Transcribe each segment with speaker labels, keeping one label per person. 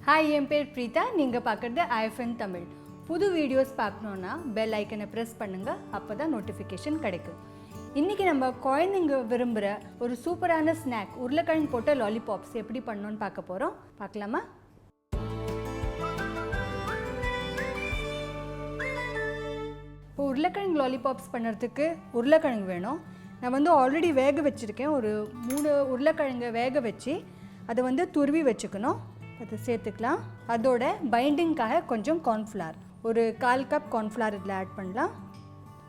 Speaker 1: Hi, என் பேர் பிரீதா. நீங்கள் பார்க்குறது IFN தமிழ். புது வீடியோஸ் பார்க்கணுன்னா பெல் ஐக்கனை ப்ரெஸ் பண்ணுங்கள். அப்போ தான் நோட்டிஃபிகேஷன் கிடைக்கும். இன்றைக்கி நம்ம குழந்தைங்க விரும்புகிற ஒரு சூப்பரான ஸ்நாக் உருளைக்கிழங்கு போட்ட லாலிபாப்ஸ் எப்படி பண்ணணுன்னு பார்க்க போகிறோம். பார்க்கலாமா? இப்போ உருளைக்கிழங்கு லாலிபாப்ஸ் பண்ணுறதுக்கு உருளைக்கிழங்கு வேணும். நான் ஆல்ரெடி வேக வச்சுருக்கேன். ஒரு 3 உருளைக்கிழங்கை வேக வச்சு அதை துருவி வச்சுக்கணும். அதை சேர்த்துக்கலாம். அதோட பைண்டிங்காக கொஞ்சம் கார்ன்ஃப்ளவர், ஒரு 1/4 கப் கார்ன்ஃப்ளவர் இதில் ஆட் பண்ணலாம்.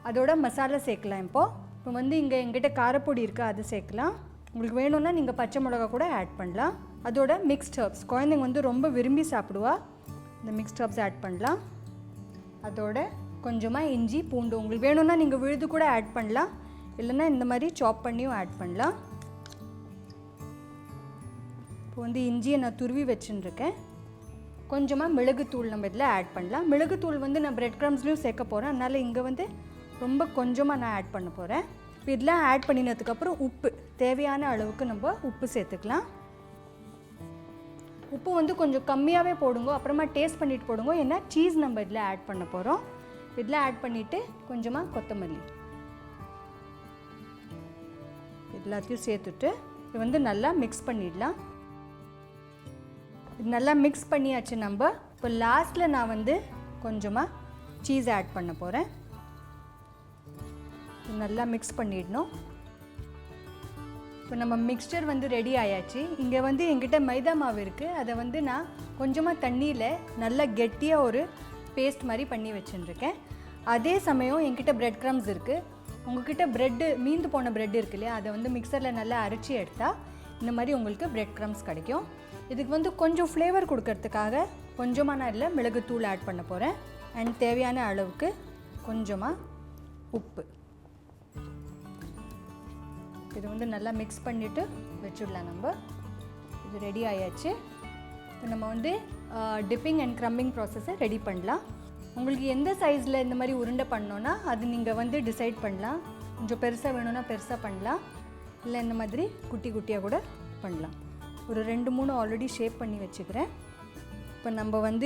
Speaker 1: அதோட மசாலா சேர்க்கலாம். இப்போ இங்கே எங்கிட்ட காரப்பொடி இருக்குது, அது சேர்க்கலாம். உங்களுக்கு வேணும்னா நீங்கள் பச்சை மிளகா கூட ஆட் பண்ணலாம். அதோட மிக்ஸ்ட் ஹர்ப்ஸ், குழந்தைங்க ரொம்ப விரும்பி சாப்பிடுவா. இந்த மிக்ஸ்ட் ஹர்ப்ஸ் ஆட் பண்ணலாம். அதோட கொஞ்சமாக இஞ்சி பூண்டு, உங்களுக்கு வேணும்னா நீங்கள் விழுது கூட ஆட் பண்ணலாம், இல்லைன்னா இந்த மாதிரி சாப் பண்ணியும் ஆட் பண்ணலாம். இப்போ இஞ்சியை நான் துருவி வச்சுருக்கேன். கொஞ்சமாக மிளகுத்தூள் நம்ம இதில் ஆட் பண்ணலாம். மிளகுத்தூள் நான் பிரெட் க்ரம்ஸ்லையும் சேர்க்க போகிறேன், அதனால் இங்கே ரொம்ப கொஞ்சமாக நான் ஆட் பண்ண போகிறேன். இப்போ இதெல்லாம் ஆட் பண்ணினதுக்கப்புறம் உப்பு, தேவையான அளவுக்கு நம்ம உப்பு சேர்த்துக்கலாம். உப்பு கொஞ்சம் கம்மியாகவே போடுங்க, அப்புறமா டேஸ்ட் பண்ணிவிட்டு போடுங்க. ஏன்னா சீஸ் நம்ம இதில் ஆட் பண்ண போகிறோம். இதில் ஆட் பண்ணிவிட்டு கொஞ்சமாக கொத்தமல்லி எல்லாத்தையும் சேர்த்துட்டு இது நல்லா மிக்ஸ் பண்ணிடலாம். இது நல்லா மிக்ஸ் பண்ணியாச்சு. நம்ம இப்போ லாஸ்ட்டில் நான் கொஞ்சமாக சீஸ் ஆட் பண்ண போகிறேன். நல்லா மிக்ஸ் பண்ணிடணும். இப்போ நம்ம மிக்ஸ்சர் ரெடி ஆயாச்சு. இங்கே என்கிட்ட மைதா மாவு இருக்குது. அதை நான் கொஞ்சமாக தண்ணியில் நல்லா கெட்டியாக ஒரு பேஸ்ட் மாதிரி பண்ணி வச்சுருக்கேன். அதே சமயம் என்கிட்ட பிரெட் க்ரம்ஸ் இருக்குது. உங்கள்கிட்ட ப்ரெட்டு மீந்து போன ப்ரெட் இருக்கு இல்லையா, அதை மிக்சரில் நல்லா அரைச்சி எடுத்தால் இந்த மாதிரி உங்களுக்கு பிரெட் க்ரம்ஸ் கிடைக்கும். இதுக்கு கொஞ்சம் ஃப்ளேவர் கொடுக்கறதுக்காக கொஞ்சமாக நான் இதில் மிளகுத்தூள் ஆட் பண்ண போகிறேன். அண்ட் தேவையான அளவுக்கு கொஞ்சமாக உப்பு. இது நல்லா மிக்ஸ் பண்ணிவிட்டு வச்சுடலாம். நம்ம இது ரெடி ஆயாச்சு. இப்போ நம்ம டிப்பிங் அண்ட் க்ரம்பிங் ப்ராசஸை ரெடி பண்ணலாம். உங்களுக்கு எந்த சைஸில் இந்த மாதிரி உருண்டை பண்ணோன்னா அது நீங்கள் டிசைட் பண்ணலாம். கொஞ்சம் பெருசாக வேணும்னா பெருசாக பண்ணலாம், இல்லை இந்த மாதிரி குட்டி குட்டியாக கூட பண்ணலாம். ஒரு 2-3 ஆல்ரெடி ஷேப் பண்ணி வச்சுக்கிறேன். இப்போ நம்ம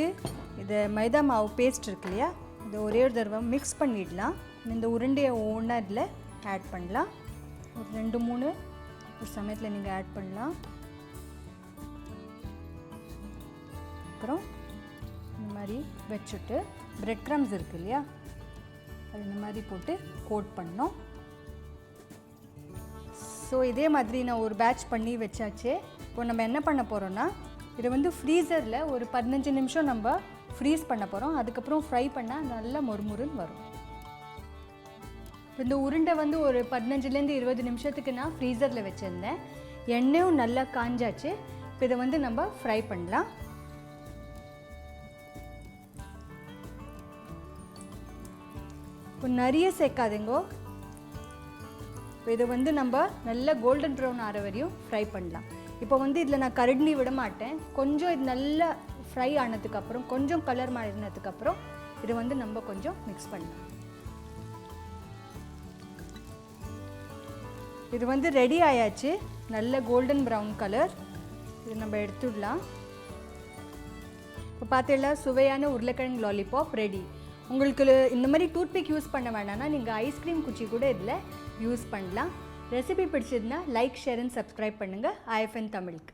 Speaker 1: இதை மைதா மாவு பேஸ்ட் இருக்கு இல்லையா, இதை ஒரே ஒரு தடவை மிக்ஸ் பண்ணிடலாம். இந்த உருண்டையை ஒவ்வொன்றா இதில் ஆட் பண்ணலாம். ஒரு 2-3 ஒரு சமயத்தில் நீங்கள் ஆட் பண்ணலாம். அப்புறம் இந்த மாதிரி வச்சுட்டு பிரெட் க்ரம்ஸ் இருக்கு இல்லையா, அது இந்த மாதிரி போட்டு கோட் பண்ணோம். ஸோ இதே மாதிரி நான் ஒரு பேட்ச் பண்ணி வச்சாச்சு. இப்போ நம்ம என்ன பண்ண போகிறோன்னா, இதை ஃப்ரீசரில் ஒரு 15 நிமிஷம் நம்ம ஃப்ரீஸ் பண்ண போகிறோம். அதுக்கப்புறம் ஃப்ரை பண்ணால் நல்லா மொறுமுறுன்னு வரும். இப்போ இந்த உருண்டை ஒரு 15லேருந்து 20 நிமிஷத்துக்கு நான் ஃப்ரீசரில் வச்சுருந்தேன். எண்ணெயும் நல்லா காஞ்சாச்சு. இப்போ இதை நம்ம ஃப்ரை பண்ணலாம். இப்போ நிறைய சேர்க்காதீங்கோ. இப்போ இதை நம்ம நல்லா கோல்டன் ப்ரௌன் ஆகிற வரையும் ஃப்ரை பண்ணலாம். இப்போ இதில் நான் கரண்டி விட மாட்டேன். கொஞ்சம் இது நல்லா ஃப்ரை ஆனதுக்கப்புறம், கொஞ்சம் கலர் மாறினதுக்கப்புறம் இது நம்ம கொஞ்சம் மிக்ஸ் பண்ணலாம். இது ரெடி ஆயாச்சு. நல்ல கோல்டன் ப்ரௌன் கலர். இது நம்ம எடுத்துடலாம். இப்போ பார்த்தீங்களா, சுவையான உருளைக்கிழங்கு லாலிபாப் ரெடி. உங்களுக்கு இந்த மாதிரி டூத்பிக் யூஸ் பண்ண வேணாம்னா நீங்கள் ஐஸ்கிரீம் குச்சி கூட இதில் யூஸ் பண்ணலாம். ரெசிபி பிடிச்சதுன்னா லைக், ஷேர் அண்ட் சப்ஸ்கிரைப் பண்ணுங்கள் IFN தமிழுக்கு.